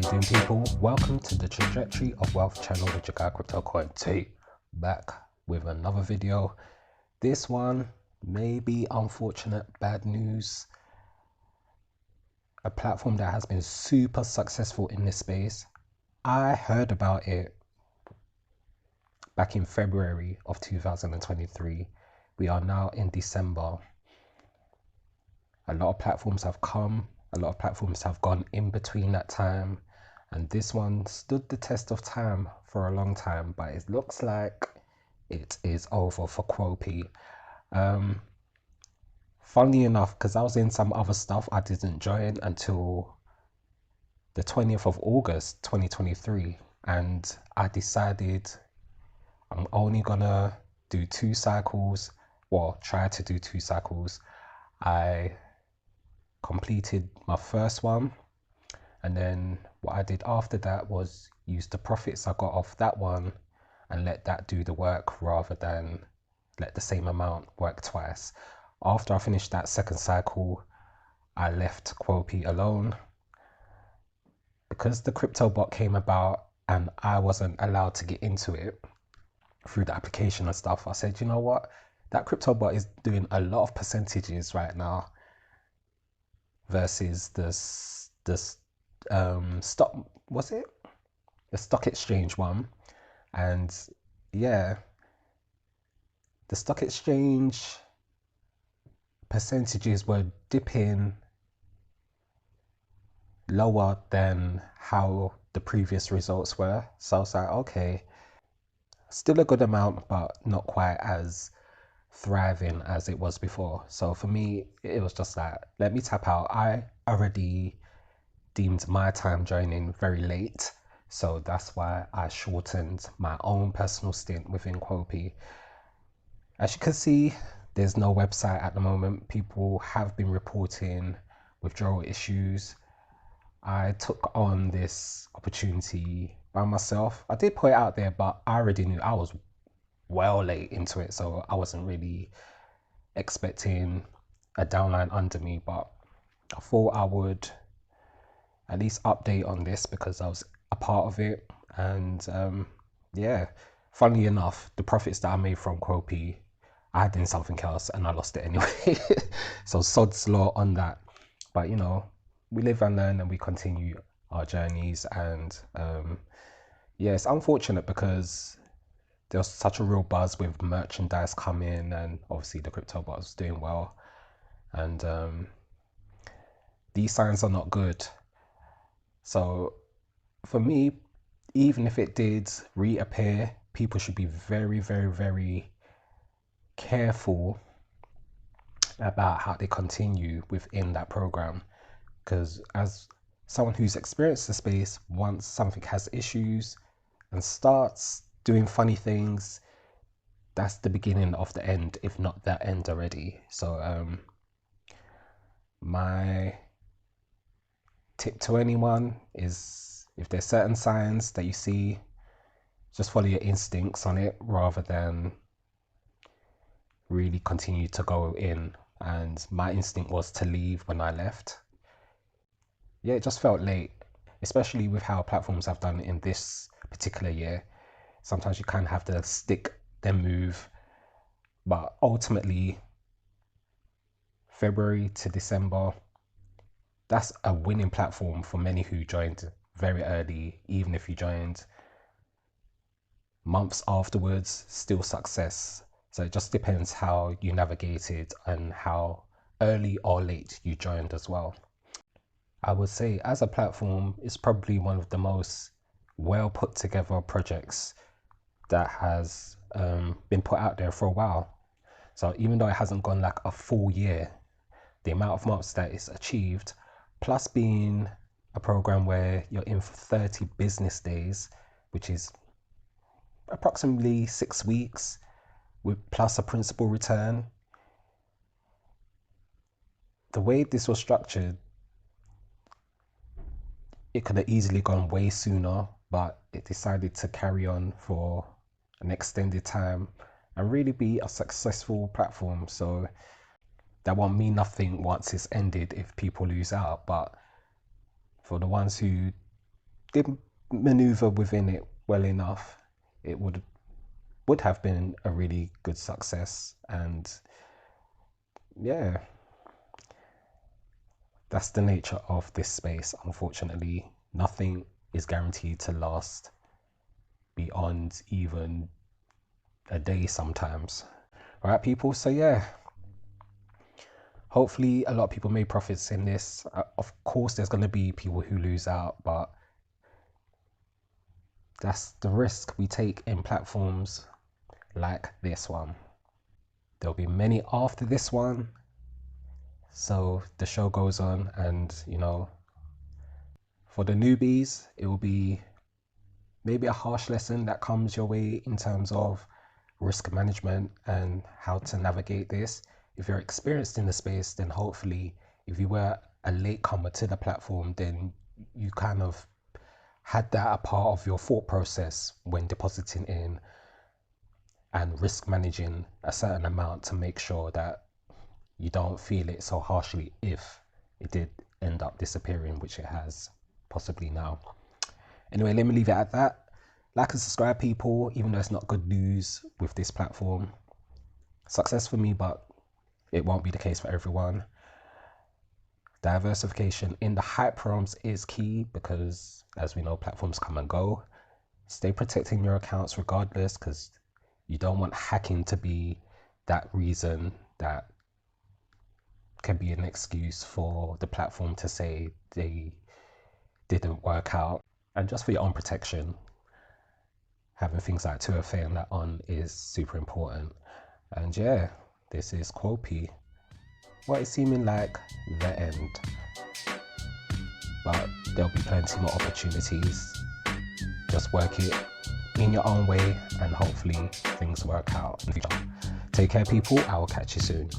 doing, people? Welcome to the Trajectory of Wealth channel with your guy Crypto Coin T, back with another video. This one may be unfortunate bad news. A platform that has been super successful in this space. I heard about it back in February of 2023. We are now in December. A lot of platforms have come, a lot of platforms have gone in between that time, and this one stood the test of time for a long time, but it looks like it is over for Quopi. Funnily enough, because I was in some other stuff, I didn't join until the 20th of August 2023, and I decided I'm only gonna do 2 cycles, well, try to do 2 cycles. I completed my first one, and then what I did after that was use the profits I got off that one and let that do the work rather than let the same amount work twice. After I finished that second cycle, I left Quopi alone because the crypto bot came about and I wasn't allowed to get into it through the application and stuff. I said, you know what, that crypto bot is doing a lot of percentages right now versus the stock, was it the stock exchange one? And yeah, the stock exchange percentages were dipping lower than how the previous results were. So I was like, okay, still a good amount, but not quite as thriving as it was before. So for me, it was just like, let me tap out. I already deemed my time joining very late, so that's why I shortened my own personal stint within Quopi. As you can see, there's no website at the moment. People have been reporting withdrawal issues. I took on this opportunity by myself. I did put it out there, but I already knew I was well late into it, so I wasn't really expecting a downline under me, but I thought I would at least update on this because I was a part of it. And yeah, funnily enough, the profits that I made from Quopi, I had in something else and I lost it anyway. So sod's law on that. But you know, we live and learn and we continue our journeys. And yeah, it's unfortunate because there was such a real buzz with merchandise coming, and obviously the crypto bot was doing well. And these signs are not good. So for me, even if it did reappear, people should be very, very, very careful about how they continue within that program. Because as someone who's experienced the space, once something has issues and starts doing funny things, that's the beginning of the end, if not that end already. So my tip to anyone is, if there's certain signs that you see, just follow your instincts on it rather than really continue to go in. And my instinct was to leave when I left. Yeah, it just felt late, especially with how platforms have done in this particular year. Sometimes you kind of have to stick, then move. But ultimately, February to December, that's a winning platform for many who joined very early. Even if you joined months afterwards, still success. So it just depends how you navigated and how early or late you joined as well. I would say as a platform, it's probably one of the most well put together projects that has been put out there for a while. So even though it hasn't gone like a full year, the amount of months that it's achieved, plus being a program where you're in for 30 business days, which is approximately 6 weeks, with plus a principal return. The way this was structured, it could have easily gone way sooner, but it decided to carry on for an extended time and really be a successful platform. So that won't mean nothing once it's ended if people lose out, but for the ones who did maneuver within it well enough, it would have been a really good success. And yeah, that's the nature of this space. Unfortunately, nothing is guaranteed to last beyond even a day sometimes. All right, people. So yeah, hopefully a lot of people made profits in this. Of course, there's going to be people who lose out, but that's the risk we take in platforms like this one. There'll be many after this one. So the show goes on, and for the newbies, it will be maybe a harsh lesson that comes your way in terms of risk management and how to navigate this. If you're experienced in the space, then hopefully, if you were a latecomer to the platform, then you kind of had that a part of your thought process when depositing in and risk managing a certain amount to make sure that you don't feel it so harshly if it did end up disappearing, which it has possibly now. Anyway, let me leave it at that. Like and subscribe, people, even though it's not good news with this platform. Success for me, but it won't be the case for everyone. Diversification in the hype realms is key because, as we know, platforms come and go. Stay protecting your accounts regardless, because you don't want hacking to be that reason that can be an excuse for the platform to say they didn't work out. And just for your own protection, having things like 2FA and that on is super important. And yeah, this is Quopi. What is seeming like the end, but there'll be plenty more opportunities. Just work it in your own way and hopefully things work out in the future. Take care, people. I will catch you soon.